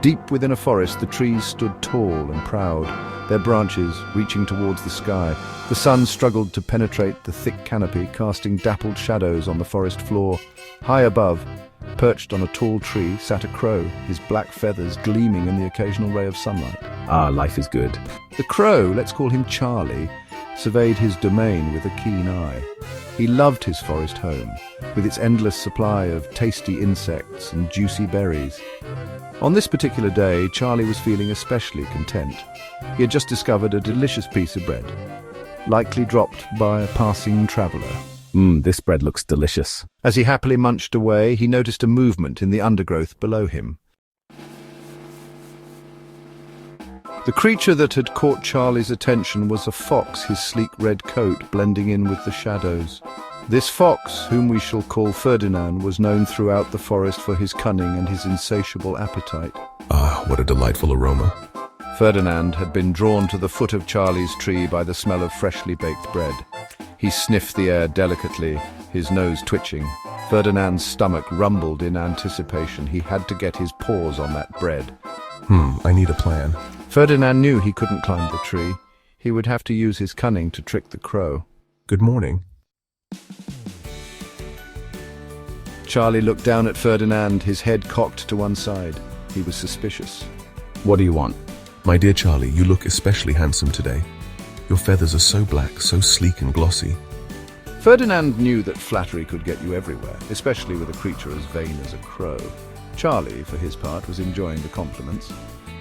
Deep within a forest, the trees stood tall and proud, their branches reaching towards the sky. The sun struggled to penetrate the thick canopy, casting dappled shadows on the forest floor. High above, perched on a tall tree, sat a crow, his black feathers gleaming in the occasional ray of sunlight. Ah, life is good. The crow, let's call him Charlie, surveyed his domain with a keen eye. He loved his forest home, with its endless supply of tasty insects and juicy berries. On this particular day, Charlie was feeling especially content. He had just discovered a delicious piece of bread, likely dropped by a passing traveller. This bread looks delicious. As he happily munched away, he noticed a movement in the undergrowth below him. The creature that had caught Charlie's attention was a fox, his sleek red coat blending in with the shadows. This fox, whom we shall call Ferdinand, was known throughout the forest for his cunning and his insatiable appetite. Ah, what a delightful aroma. Ferdinand had been drawn to the foot of Charlie's tree by the smell of freshly baked bread. He sniffed the air delicately, his nose twitching. Ferdinand's stomach rumbled in anticipation. He had to get his paws on that bread. I need a plan. Ferdinand knew he couldn't climb the tree. He would have to use his cunning to trick the crow. Good morning. Charlie looked down at Ferdinand, his head cocked to one side. He was suspicious. What do you want? My dear Charlie, you look especially handsome today. Your feathers are so black, so sleek and glossy. Ferdinand knew that flattery could get you everywhere, especially with a creature as vain as a crow. Charlie, for his part, was enjoying the compliments.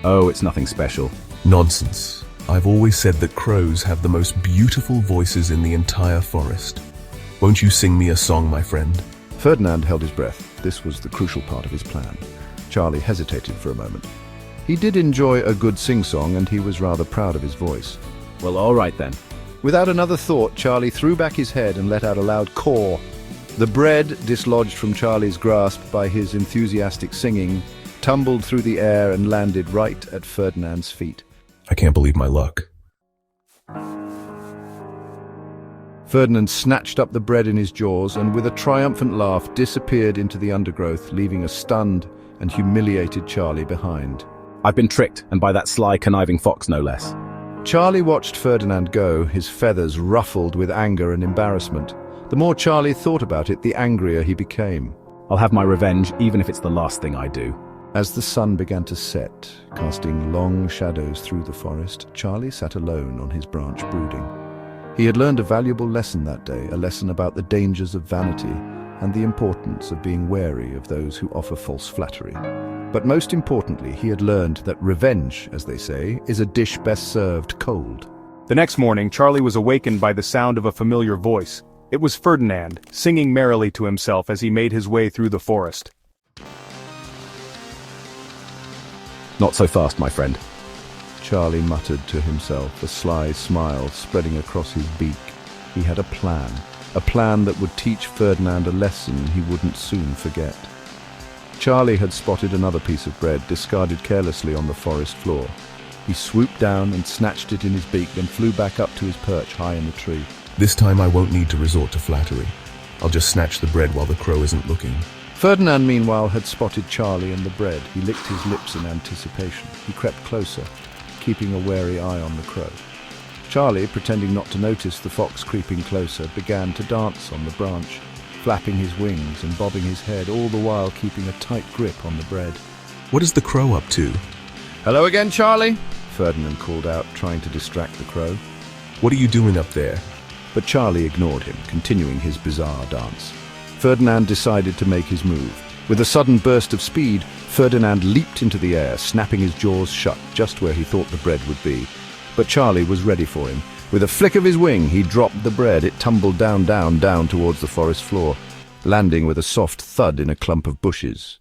Oh, it's nothing special. Nonsense. I've always said that crows have the most beautiful voices in the entire forest. Won't you sing me a song, my friend? Ferdinand held his breath. This was the crucial part of his plan. Charlie hesitated for a moment. He did enjoy a good sing-song, and he was rather proud of his voice. Well, all right then. Without another thought, Charlie threw back his head and let out a loud caw. The bread, dislodged from Charlie's grasp by his enthusiastic singing, tumbled through the air and landed right at Ferdinand's feet. I can't believe my luck. Ferdinand snatched up the bread in his jaws and with a triumphant laugh disappeared into the undergrowth, leaving a stunned and humiliated Charlie behind. I've been tricked, and by that sly, conniving fox, no less. Charlie watched Ferdinand go, his feathers ruffled with anger and embarrassment. The more Charlie thought about it, the angrier he became. I'll have my revenge, even if it's the last thing I do. As the sun began to set, casting long shadows through the forest, Charlie sat alone on his branch brooding. He had learned a valuable lesson that day, a lesson about the dangers of vanity and the importance of being wary of those who offer false flattery. But most importantly, he had learned that revenge, as they say, is a dish best served cold. The next morning, Charlie was awakened by the sound of a familiar voice. It was Ferdinand, singing merrily to himself as he made his way through the forest. Not so fast, my friend. Charlie muttered to himself, a sly smile spreading across his beak. He had a plan that would teach Ferdinand a lesson he wouldn't soon forget. Charlie had spotted another piece of bread discarded carelessly on the forest floor. He swooped down and snatched it in his beak, then flew back up to his perch high in the tree. This time I won't need to resort to flattery. I'll just snatch the bread while the crow isn't looking. Ferdinand, meanwhile, had spotted Charlie and the bread. He licked his lips in anticipation. He crept closer, keeping a wary eye on the crow. Charlie, pretending not to notice the fox creeping closer, began to dance on the branch, flapping his wings and bobbing his head, all the while keeping a tight grip on the bread. What is the crow up to? "Hello again, Charlie," Ferdinand called out, trying to distract the crow. What are you doing up there? But Charlie ignored him, continuing his bizarre dance. Ferdinand decided to make his move. With a sudden burst of speed, Ferdinand leaped into the air, snapping his jaws shut just where he thought the bread would be. But Charlie was ready for him. With a flick of his wing, he dropped the bread. It tumbled down towards the forest floor, landing with a soft thud in a clump of bushes.